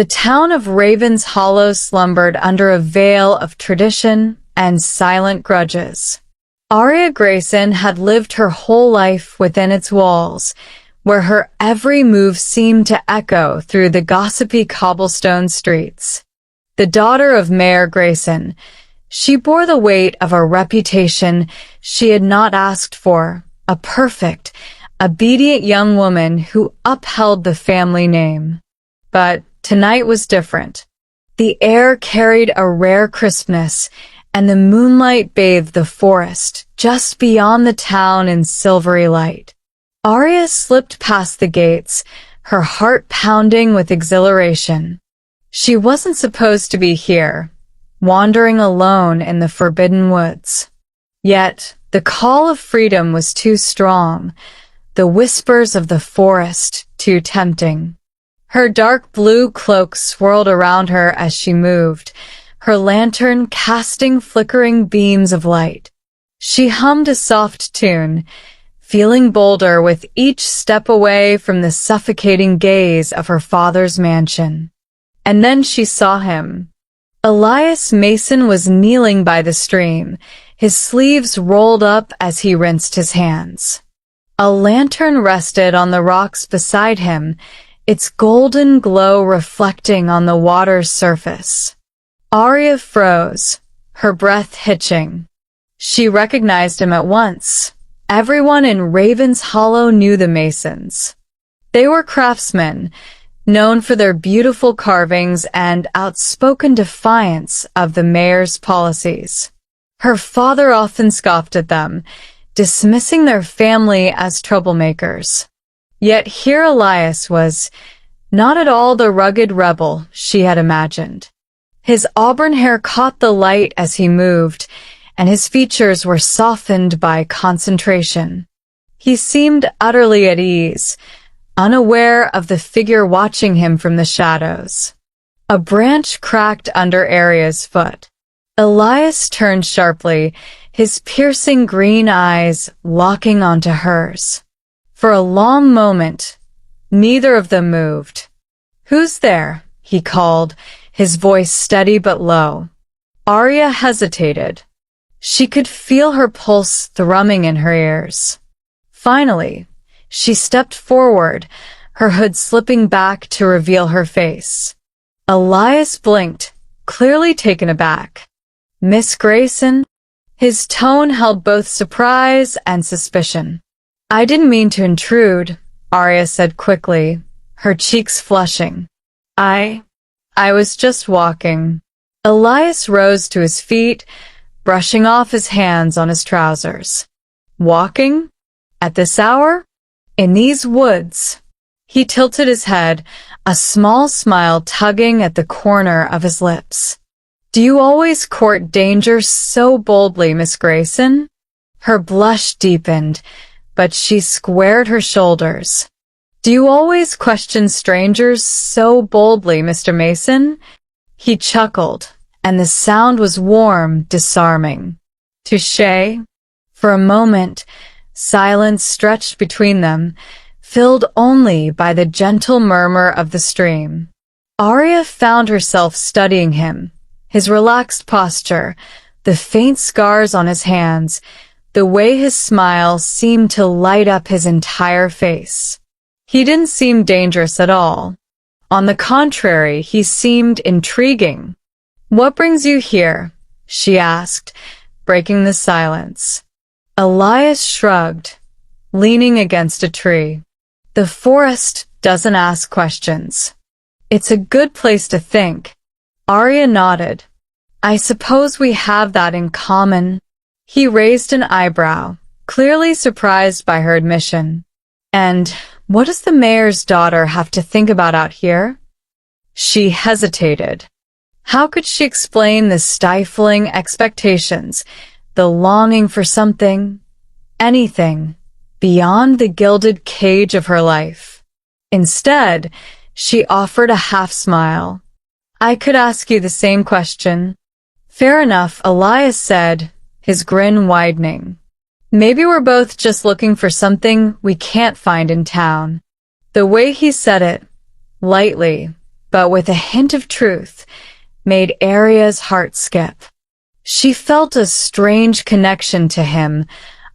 The town of Ravens Hollow slumbered under a veil of tradition and silent grudges. Aria Grayson had lived her whole life within its walls, where her every move seemed to echo through the gossipy cobblestone streets. The daughter of Mayor Grayson, she bore the weight of a reputation she had not asked for, a perfect, obedient young woman who upheld the family name. But tonight was different. The air carried a rare crispness, and the moonlight bathed the forest just beyond the town in silvery light. Aria slipped past the gates, her heart pounding with exhilaration. She wasn't supposed to be here, wandering alone in the forbidden woods. Yet, the call of freedom was too strong, the whispers of the forest too tempting. Her dark blue cloak swirled around her as she moved, her lantern casting flickering beams of light. She hummed a soft tune, feeling bolder with each step away from the suffocating gaze of her father's mansion. And then she saw him. Elias Mason was kneeling by the stream, his sleeves rolled up as he rinsed his hands. A lantern rested on the rocks beside him, its golden glow reflecting on the water's surface. Aria froze, her breath hitching. She recognized him at once. Everyone in Ravens Hollow knew the Masons. They were craftsmen, known for their beautiful carvings and outspoken defiance of the mayor's policies. Her father often scoffed at them, dismissing their family as troublemakers. Yet here Elias was, not at all the rugged rebel she had imagined. His auburn hair caught the light as he moved, and his features were softened by concentration. He seemed utterly at ease, unaware of the figure watching him from the shadows. A branch cracked under Aria's foot. Elias turned sharply, his piercing green eyes locking onto hers. For a long moment, neither of them moved. "Who's there?" he called, his voice steady but low. Aria hesitated. She could feel her pulse thrumming in her ears. Finally, she stepped forward, her hood slipping back to reveal her face. Elias blinked, clearly taken aback. "Miss Grayson?" His tone held both surprise and suspicion. "I didn't mean to intrude," Aria said quickly, her cheeks flushing. I was just walking." Elias rose to his feet, brushing off his hands on his trousers. "Walking? At this hour? In these woods?" He tilted his head, a small smile tugging at the corner of his lips. "Do you always court danger so boldly, Miss Grayson?" Her blush deepened, but she squared her shoulders. "Do you always question strangers so boldly, Mr. Mason?" He chuckled, and the sound was warm, disarming. "Touché?" For a moment, silence stretched between them, filled only by the gentle murmur of the stream. Aria found herself studying him, his relaxed posture, the faint scars on his hands, the way his smile seemed to light up his entire face. He didn't seem dangerous at all. On the contrary, he seemed intriguing. "What brings you here?" she asked, breaking the silence. Elias shrugged, leaning against a tree. "The forest doesn't ask questions. It's a good place to think." Aria nodded. "I suppose we have that in common." He raised an eyebrow, clearly surprised by her admission. "And what does the mayor's daughter have to think about out here?" She hesitated. How could she explain the stifling expectations, the longing for something, anything, beyond the gilded cage of her life? Instead, she offered a half-smile. "I could ask you the same question." "Fair enough," Elias said, his grin widening. "Maybe we're both just looking for something we can't find in town." The way he said it, lightly, but with a hint of truth, made Arya's heart skip. She felt a strange connection to him,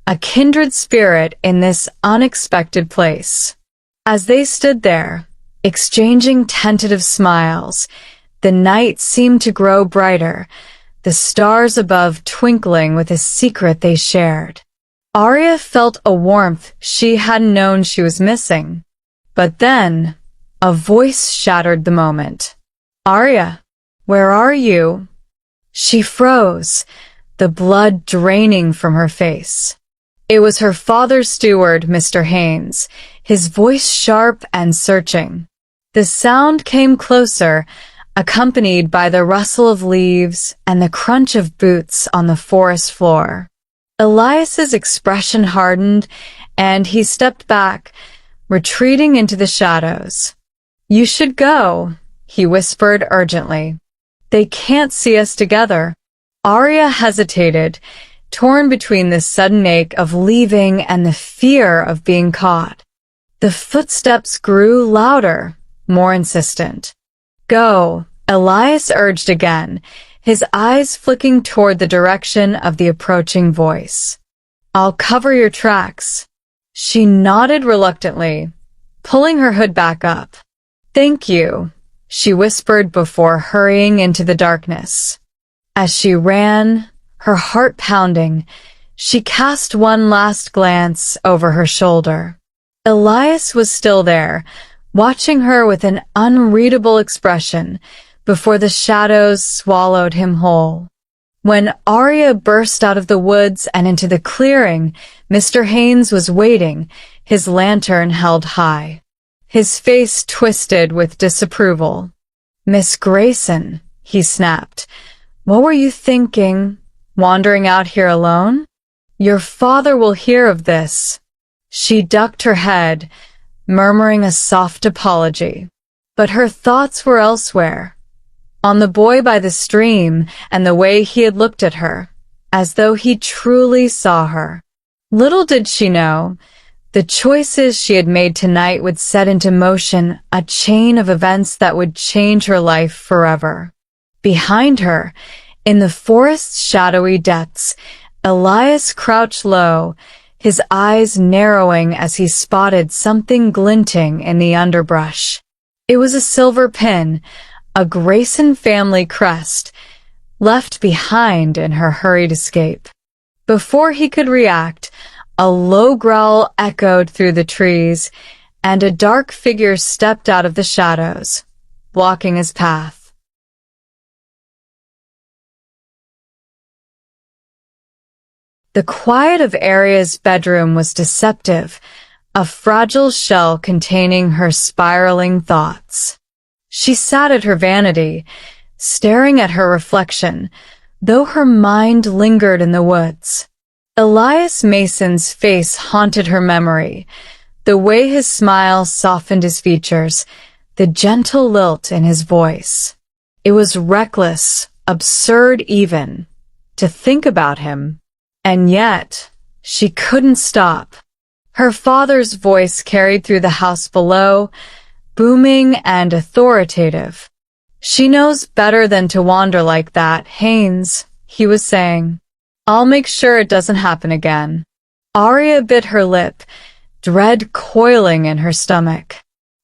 a kindred spirit in this unexpected place. As they stood there, exchanging tentative smiles, the night seemed to grow brighter, the stars above twinkling with a secret they shared. Arya felt a warmth she hadn't known she was missing. But then, a voice shattered the moment. "Arya, where are you?" She froze, the blood draining from her face. It was her father's steward, Mr. Haynes, his voice sharp and searching. The sound came closer, accompanied by the rustle of leaves and the crunch of boots on the forest floor. Elias's expression hardened, and he stepped back, retreating into the shadows. "You should go," he whispered urgently. "They can't see us together." Arya hesitated, torn between the sudden ache of leaving and the fear of being caught. The footsteps grew louder, more insistent. "Go," Elias urged again, his eyes flicking toward the direction of the approaching voice. "I'll cover your tracks." She nodded reluctantly, pulling her hood back up. "Thank you," she whispered before hurrying into the darkness. As she ran, her heart pounding, she cast one last glance over her shoulder. Elias was still there, watching her with an unreadable expression before the shadows swallowed him whole. When Arya burst out of the woods and into the clearing, Mr. Haynes was waiting, his lantern held high. His face twisted with disapproval. "Miss Grayson," he snapped, "what were you thinking, wandering out here alone? Your father will hear of this." She ducked her head, murmuring a soft apology. But her thoughts were elsewhere, on the boy by the stream and the way he had looked at her, as though he truly saw her. Little did she know, the choices she had made tonight would set into motion a chain of events that would change her life forever. Behind her, in the forest's shadowy depths, Elias crouched low, his eyes narrowing as he spotted something glinting in the underbrush. It was a silver pin, a Grayson family crest, left behind in her hurried escape. Before he could react, a low growl echoed through the trees, and a dark figure stepped out of the shadows, blocking his path. The quiet of Arya's bedroom was deceptive, a fragile shell containing her spiraling thoughts. She sat at her vanity, staring at her reflection, though her mind lingered in the woods. Elias Mason's face haunted her memory, the way his smile softened his features, the gentle lilt in his voice. It was reckless, absurd even, to think about him. And yet, she couldn't stop. Her father's voice carried through the house below, booming and authoritative. "She knows better than to wander like that, Haynes," he was saying. "I'll make sure it doesn't happen again." Arya bit her lip, dread coiling in her stomach.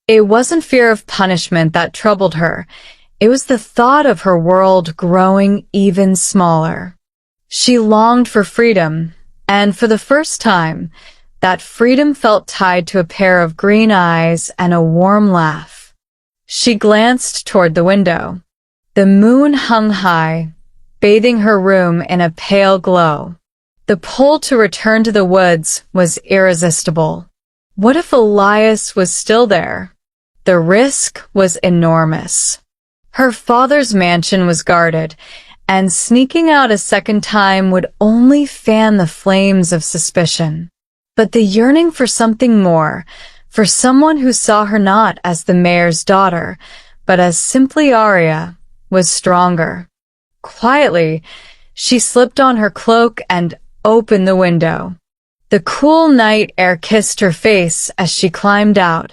It wasn't fear of punishment that troubled her. It was the thought of her world growing even smaller. She longed for freedom, and for the first time, that freedom felt tied to a pair of green eyes and a warm laugh. She glanced toward the window. The moon hung high, bathing her room in a pale glow. The pull to return to the woods was irresistible. What if Elias was still there? The risk was enormous. Her father's mansion was guarded, and sneaking out a second time would only fan the flames of suspicion. But the yearning for something more, for someone who saw her not as the mayor's daughter, but as simply Arya, was stronger. Quietly, she slipped on her cloak and opened the window. The cool night air kissed her face as she climbed out,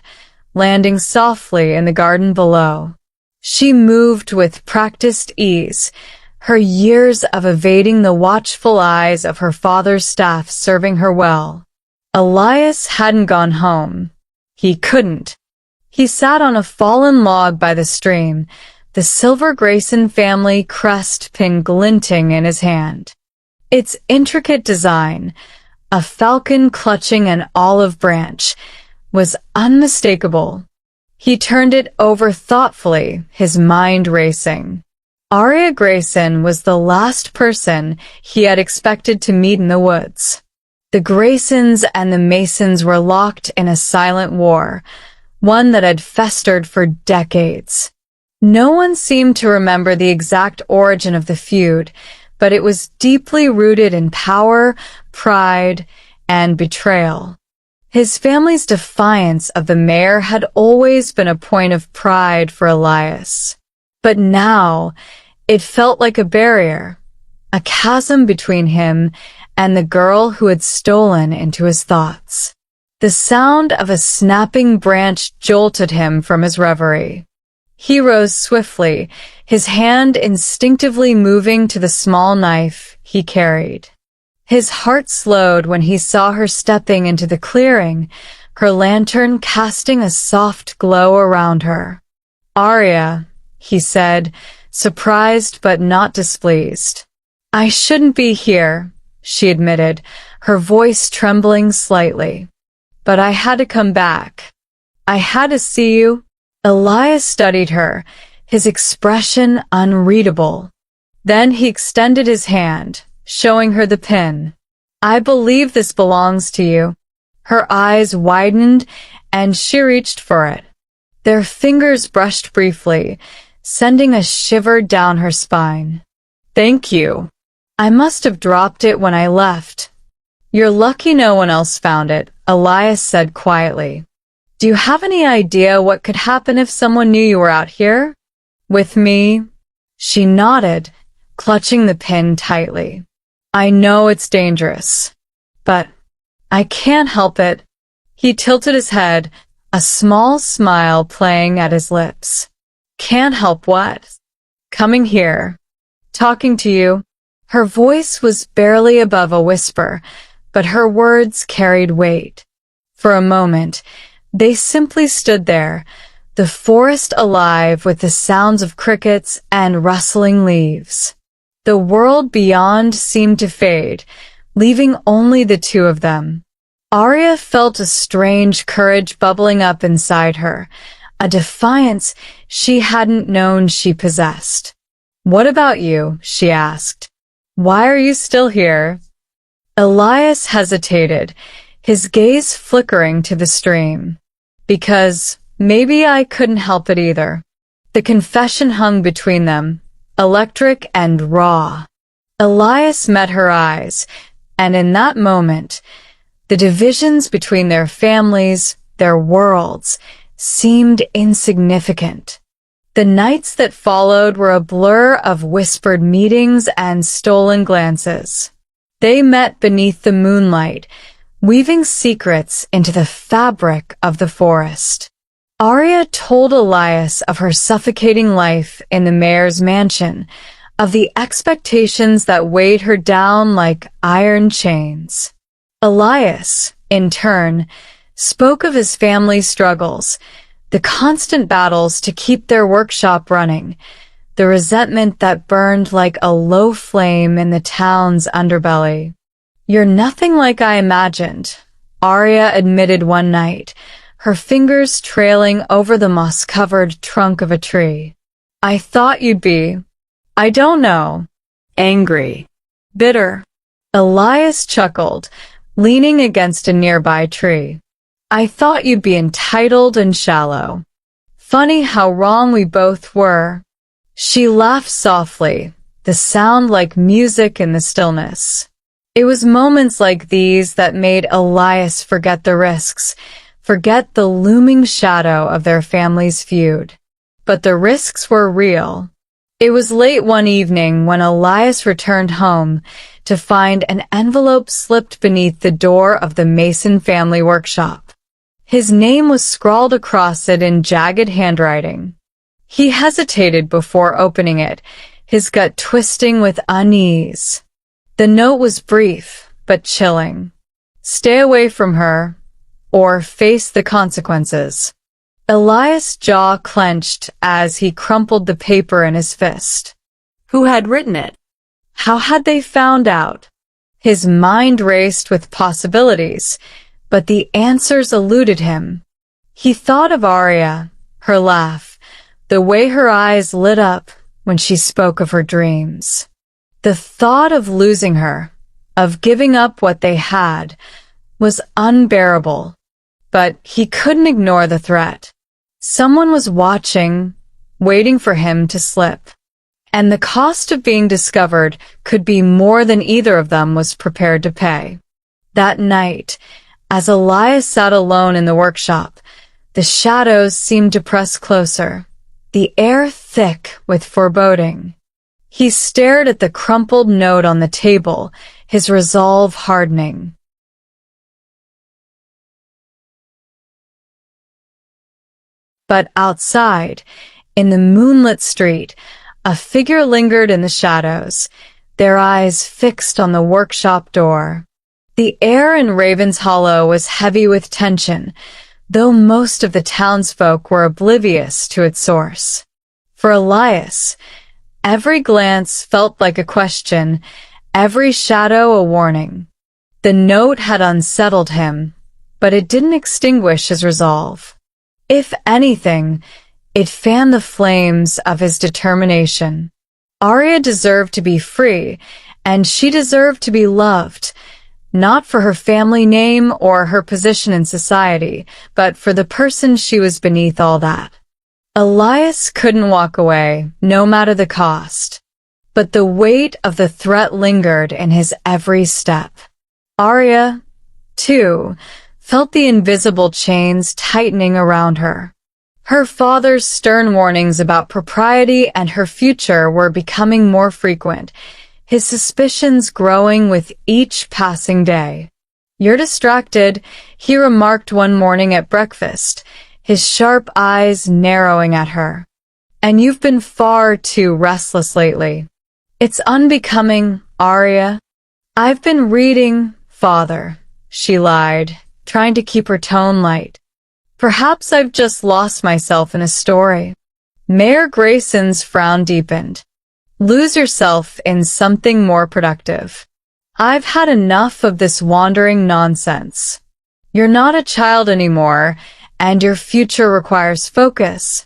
landing softly in the garden below. She moved with practiced ease, her years of evading the watchful eyes of her father's staff serving her well. Elias hadn't gone home. He couldn't. He sat on a fallen log by the stream, the silver Grayson family crest pin glinting in his hand. Its intricate design, a falcon clutching an olive branch, was unmistakable. He turned it over thoughtfully, his mind racing. Aria Grayson was the last person he had expected to meet in the woods. The Graysons and the Masons were locked in a silent war, one that had festered for decades. No one seemed to remember the exact origin of the feud, but it was deeply rooted in power, pride, and betrayal. His family's defiance of the mayor had always been a point of pride for Elias. But now, it felt like a barrier, a chasm between him and the girl who had stolen into his thoughts. The sound of a snapping branch jolted him from his reverie. He rose swiftly, his hand instinctively moving to the small knife he carried. His heart slowed when he saw her stepping into the clearing, her lantern casting a soft glow around her. "Aria," he said, surprised but not displeased. "I shouldn't be here," she admitted, her voice trembling slightly. "But I had to come back. I had to see you." Elias studied her, his expression unreadable. Then he extended his hand, showing her the pin. "I believe this belongs to you." Her eyes widened, and she reached for it. Their fingers brushed briefly, sending a shiver down her spine. "Thank you. I must have dropped it when I left." "You're lucky no one else found it," Elias said quietly. "Do you have any idea what could happen if someone knew you were out here?" "With me?" She nodded, clutching the pin tightly. "I know it's dangerous, but I can't help it." He tilted his head, a small smile playing at his lips. "Can't help what?" "Coming here. Talking to you." Her voice was barely above a whisper, but her words carried weight. For a moment, they simply stood there, the forest alive with the sounds of crickets and rustling leaves. The world beyond seemed to fade, leaving only the two of them. Aria felt a strange courage bubbling up inside her, a defiance she hadn't known she possessed. "What about you?" she asked. "Why are you still here?" Elias hesitated, his gaze flickering to the stream. "Because maybe I couldn't help it either." The confession hung between them, electric and raw. Elias met her eyes, and in that moment, the divisions between their families, their worlds, seemed insignificant. The nights that followed were a blur of whispered meetings and stolen glances. They met beneath the moonlight, weaving secrets into the fabric of the forest. Aria told Elias of her suffocating life in the mayor's mansion, of the expectations that weighed her down like iron chains. Elias, in turn, spoke of his family's struggles, the constant battles to keep their workshop running, the resentment that burned like a low flame in the town's underbelly. "You're nothing like I imagined," Aria admitted one night, her fingers trailing over the moss-covered trunk of a tree. "I thought you'd be, I don't know, angry, bitter." Elias chuckled, leaning against a nearby tree. "I thought you'd be entitled and shallow. Funny how wrong we both were." She laughed softly, the sound like music in the stillness. It was moments like these that made Elias forget the risks, forget the looming shadow of their family's feud. But the risks were real. It was late one evening when Elias returned home to find an envelope slipped beneath the door of the Mason family workshop. His name was scrawled across it in jagged handwriting. He hesitated before opening it, his gut twisting with unease. The note was brief, but chilling. Stay away from her, or face the consequences. Elias' jaw clenched as he crumpled the paper in his fist. Who had written it? How had they found out? His mind raced with possibilities, but the answers eluded him. He thought of Arya, her laugh, the way her eyes lit up when she spoke of her dreams. The thought of losing her, of giving up what they had, was unbearable. But he couldn't ignore the threat. Someone was watching, waiting for him to slip. And the cost of being discovered could be more than either of them was prepared to pay. That night, as Elias sat alone in the workshop, the shadows seemed to press closer, the air thick with foreboding. He stared at the crumpled note on the table, his resolve hardening. But outside, in the moonlit street, a figure lingered in the shadows, their eyes fixed on the workshop door. The air in Raven's Hollow was heavy with tension, though most of the townsfolk were oblivious to its source. For Elias, every glance felt like a question, every shadow a warning. The note had unsettled him, but it didn't extinguish his resolve. If anything, it fanned the flames of his determination. Arya deserved to be free, and she deserved to be loved, not for her family name or her position in society, but for the person she was beneath all that. Elias couldn't walk away, no matter the cost. But the weight of the threat lingered in his every step. Arya, too, felt the invisible chains tightening around her. Her father's stern warnings about propriety and her future were becoming more frequent, his suspicions growing with each passing day. "You're distracted," he remarked one morning at breakfast, his sharp eyes narrowing at her. "And you've been far too restless lately." "It's unbecoming, Arya." "I've been reading, father," she lied, trying to keep her tone light. "Perhaps I've just lost myself in a story." Mayor Grayson's frown deepened. "Lose yourself in something more productive. I've had enough of this wandering nonsense. You're not a child anymore, and your future requires focus."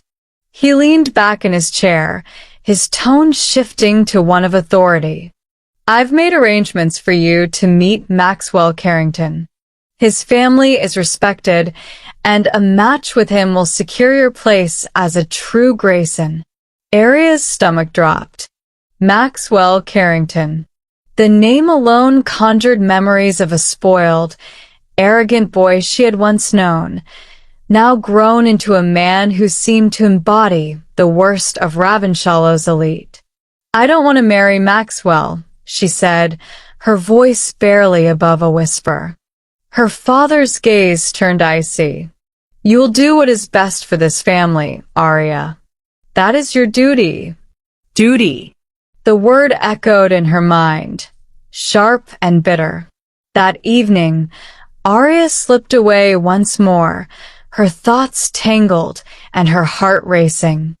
He leaned back in his chair, his tone shifting to one of authority. "I've made arrangements for you to meet Maxwell Carrington. His family is respected, and a match with him will secure your place as a true Grayson." Arya's stomach dropped. Maxwell Carrington. The name alone conjured memories of a spoiled, arrogant boy she had once known, now grown into a man who seemed to embody the worst of Ravenshallow's elite. "I don't want to marry Maxwell," she said, her voice barely above a whisper. Her father's gaze turned icy. "You will do what is best for this family, Arya. That is your duty." Duty. The word echoed in her mind, sharp and bitter. That evening, Arya slipped away once more, her thoughts tangled and her heart racing.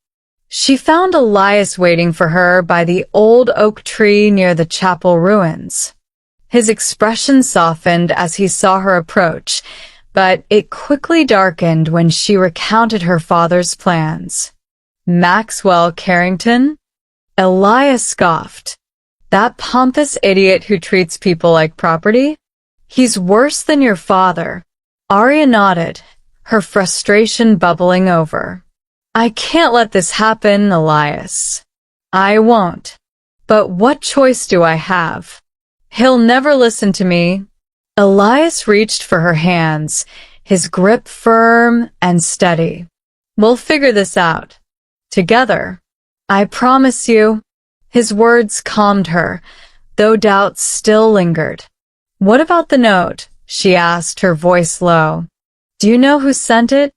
She found Elias waiting for her by the old oak tree near the chapel ruins. His expression softened as he saw her approach, but it quickly darkened when she recounted her father's plans. "Maxwell Carrington?" Elias scoffed. "That pompous idiot who treats people like property? He's worse than your father." Arya nodded, her frustration bubbling over. "I can't let this happen, Elias." "I won't. But what choice do I have? He'll never listen to me." Elias reached for her hands, his grip firm and steady. "We'll figure this out. Together. I promise you." His words calmed her, though doubts still lingered. "What about the note?" she asked, her voice low. "Do you know who sent it?"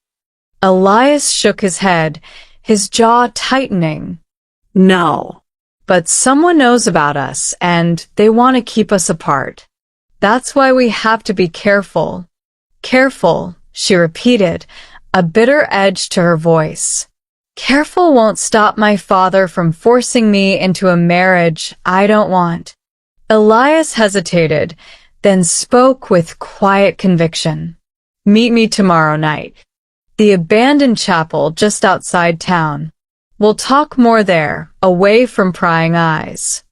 Elias shook his head, his jaw tightening. No. But someone knows about us, and they want to keep us apart. That's why we have to be careful. Careful, she repeated, a bitter edge to her voice. Careful won't stop my father from forcing me into a marriage I don't want. Elias hesitated, then spoke with quiet conviction. Meet me tomorrow night. The abandoned chapel just outside town. We'll talk more there, away from prying eyes.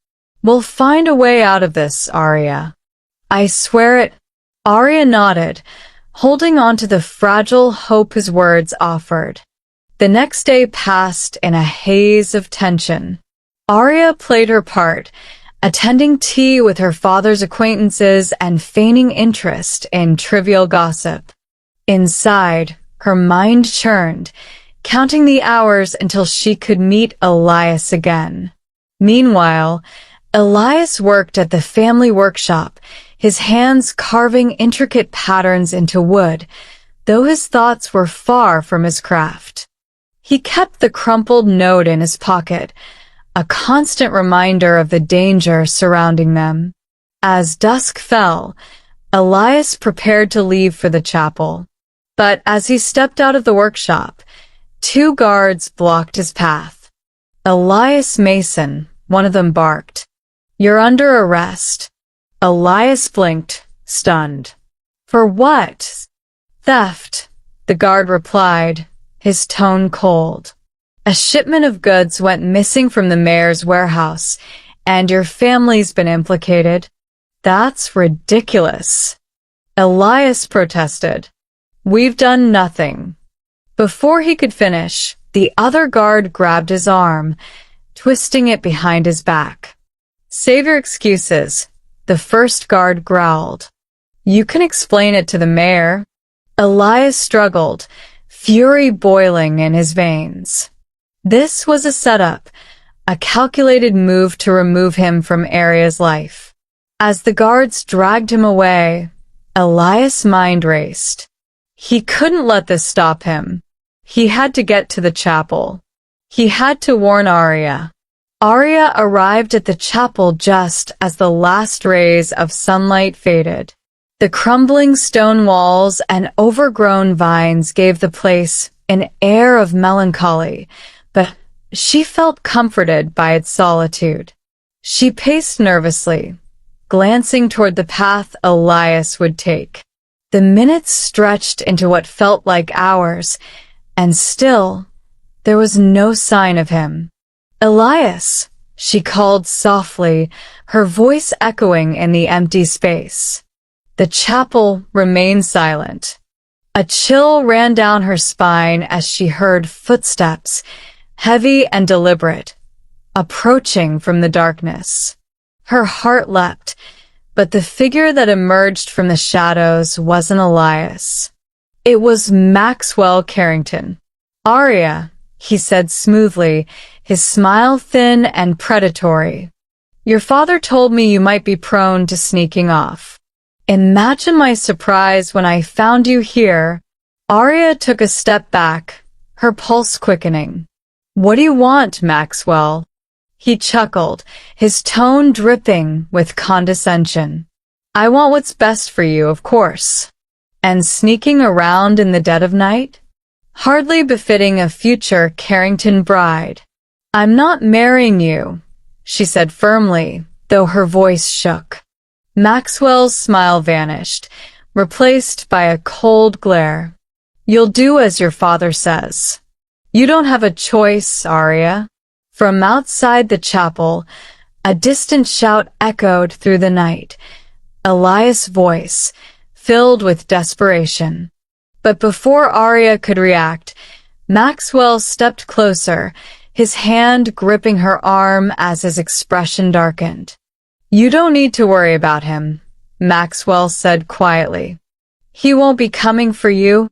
We'll find a way out of this, Arya. I swear it. Arya nodded, holding on to the fragile hope his words offered. The next day passed in a haze of tension. Arya played her part, attending tea with her father's acquaintances and feigning interest in trivial gossip. Inside, her mind churned, counting the hours until she could meet Elias again. Meanwhile, Elias worked at the family workshop, his hands carving intricate patterns into wood, though his thoughts were far from his craft. He kept the crumpled note in his pocket, a constant reminder of the danger surrounding them. As dusk fell, Elias prepared to leave for the chapel. But as he stepped out of the workshop, 2 guards blocked his path. Elias Mason, one of them barked. You're under arrest. Elias blinked, stunned. For what? Theft, the guard replied, his tone cold. A shipment of goods went missing from the mayor's warehouse, and your family's been implicated. That's ridiculous. Elias protested. We've done nothing. Before he could finish, the other guard grabbed his arm, twisting it behind his back. Save your excuses, the first guard growled. You can explain it to the mayor. Elias struggled, fury boiling in his veins. This was a setup, a calculated move to remove him from Arya's life. As the guards dragged him away, Elias' mind raced. He couldn't let this stop him. He had to get to the chapel. He had to warn Arya. Arya arrived at the chapel just as the last rays of sunlight faded. The crumbling stone walls and overgrown vines gave the place an air of melancholy, but she felt comforted by its solitude. She paced nervously, glancing toward the path Elias would take. The minutes stretched into what felt like hours, and still, there was no sign of him. Elias, she called softly, her voice echoing in the empty space. The chapel remained silent. A chill ran down her spine as she heard footsteps, heavy and deliberate, approaching from the darkness. Her heart leapt, but the figure that emerged from the shadows wasn't Elias. It was Maxwell Carrington. Arya, he said smoothly, his smile thin and predatory. Your father told me you might be prone to sneaking off. Imagine my surprise when I found you here. Arya took a step back, her pulse quickening. What do you want, Maxwell? He chuckled, his tone dripping with condescension. I want what's best for you, of course. And sneaking around in the dead of night? Hardly befitting a future Carrington bride. I'm not marrying you, she said firmly, though her voice shook. Maxwell's smile vanished, replaced by a cold glare. You'll do as your father says. You don't have a choice, Arya. From outside the chapel, a distant shout echoed through the night, Elias' voice, filled with desperation. But before Arya could react, Maxwell stepped closer, his hand gripping her arm as his expression darkened. You don't need to worry about him, Maxwell said quietly. He won't be coming for you.